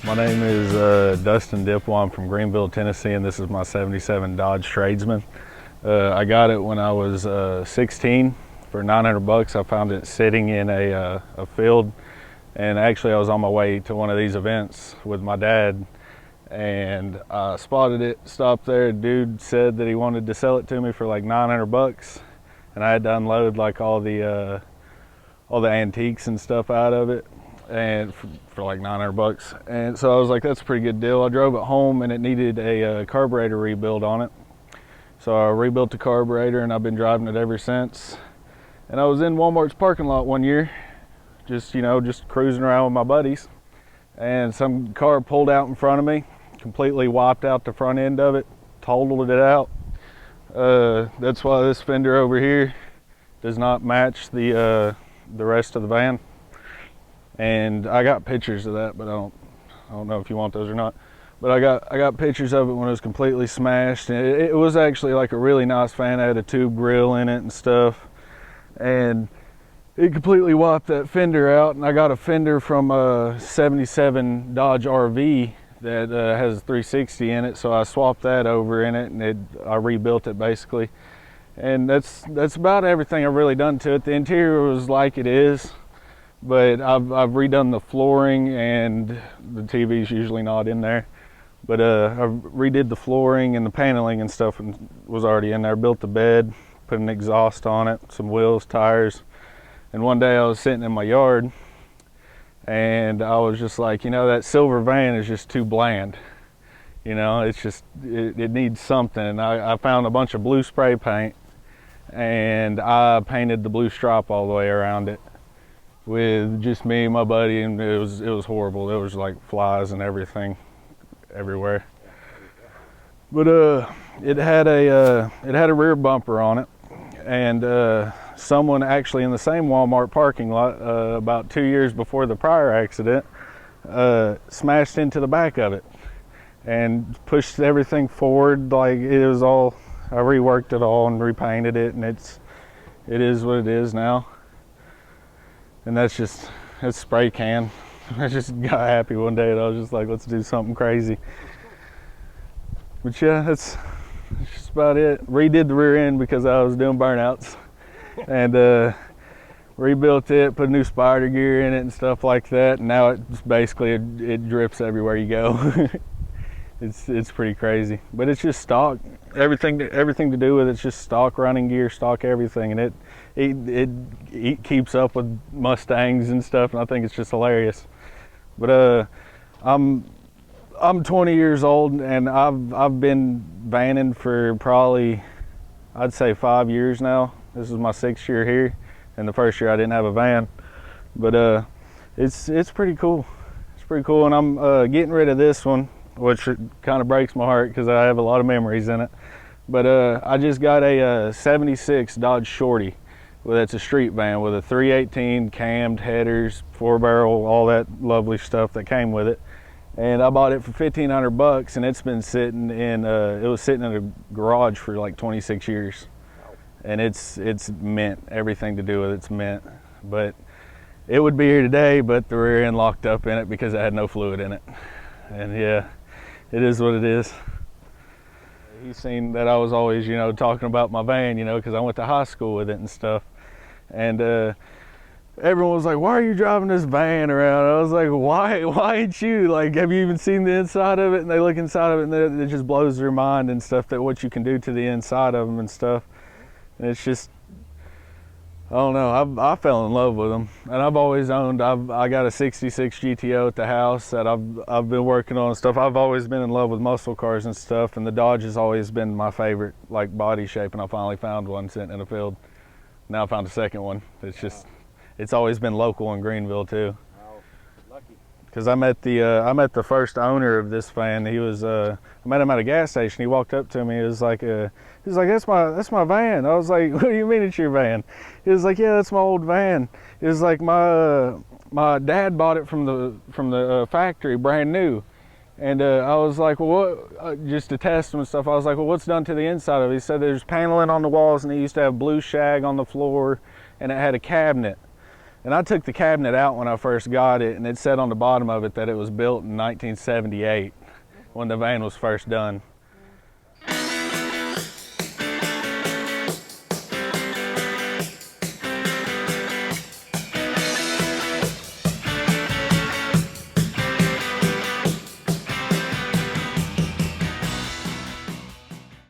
My name is Dustyn Dippel. I'm from Greenville, Tennessee, and this is my 77 Dodge Tradesman. I got it when I was 16 for 900 bucks. I found it sitting in a field, and actually I was on my way to one of these events with my dad, and I spotted it, stopped there. A dude said that he wanted to sell it to me for like 900 bucks, and I had to unload like all the antiques and stuff out of it, and for like 900 bucks. And so I was like, that's a pretty good deal. I drove it home and it needed a carburetor rebuild on it. So I rebuilt the carburetor and I've been driving it ever since. And I was in Walmart's parking lot one year, just cruising around with my buddies, and some car pulled out in front of me, completely wiped out the front end of it, totaled it out. That's why this fender over here does not match the rest of the van. And I got pictures of that, but I don't know if you want those or not. But I got pictures of it when it was completely smashed. And it was actually like a really nice van. I had a tube grill in it and stuff, and it completely wiped that fender out. And I got a fender from a 77 Dodge RV that has a 360 in it, so I swapped that over in it, and I rebuilt it basically. And that's about everything I've really done to it. The interior was like it is, but I've redone the flooring, and the TV's usually not in there. But I redid the flooring, and the paneling and stuff was already in there. Built the bed, put an exhaust on it, some wheels, tires. And one day I was sitting in my yard, and I was just like, that silver van is just too bland. It's just, it needs something. And I found a bunch of blue spray paint, and I painted the blue stripe all the way around it with just me and my buddy, and it was horrible. There was like flies and everything everywhere. But it had a rear bumper on it, and someone actually in the same Walmart parking lot about 2 years before the prior accident smashed into the back of it and pushed everything forward. Like, it was all, I reworked it all and repainted it, and it is what it is now. And that's spray can. I just got happy one day and I was just like, let's do something crazy. But yeah, that's just about it. Redid the rear end because I was doing burnouts, and rebuilt it, put a new spider gear in it and stuff like that. And now it's basically, it drips everywhere you go. It's pretty crazy, but it's just stock. Everything to do with it's just stock running gear, stock everything, and it keeps up with Mustangs and stuff, and I think it's just hilarious. But I'm 20 years old, and I've been vanning for probably, I'd say 5 years now. This is my 6th year here, and the first year I didn't have a van. But it's pretty cool. It's pretty cool, and I'm getting rid of this one, which kind of breaks my heart because I have a lot of memories in it. But I just got a 76 Dodge Shorty. Well, that's a street van with a 318 cammed headers, 4-barrel, all that lovely stuff that came with it. And I bought it for 1,500 bucks, and it's been sitting in it was sitting in a garage for like 26 years. And it's mint. Everything to do with it's mint. But it would be here today, but the rear end locked up in it because it had no fluid in it. And yeah, it is what it is. He's seen that I was always, talking about my van, because I went to high school with it and stuff. And everyone was like, why are you driving this van around? I was like, why ain't you? Like, have you even seen the inside of it? And they look inside of it, and it just blows their mind and stuff, that what you can do to the inside of them and stuff. And it's just, I don't know, I fell in love with them. And I've always owned, I got a 66 GTO at the house that I've been working on and stuff. I've always been in love with muscle cars and stuff, and the Dodge has always been my favorite, like, body shape, and I finally found one sitting in a field. Now I found a second one. It's always been local in Greenville too. Oh, lucky. Because I met the first owner of this van. He was I met him at a gas station. He walked up to me. He was like that's my van. I was like, what do you mean it's your van? He was like, yeah, that's my old van. He was like, my dad bought it from the factory, brand new. And I was like, well, what? Just to test them and stuff. I was like, well, what's done to the inside of it? He said there's paneling on the walls, and he used to have blue shag on the floor, and it had a cabinet. And I took the cabinet out when I first got it, and it said on the bottom of it that it was built in 1978 when the van was first done.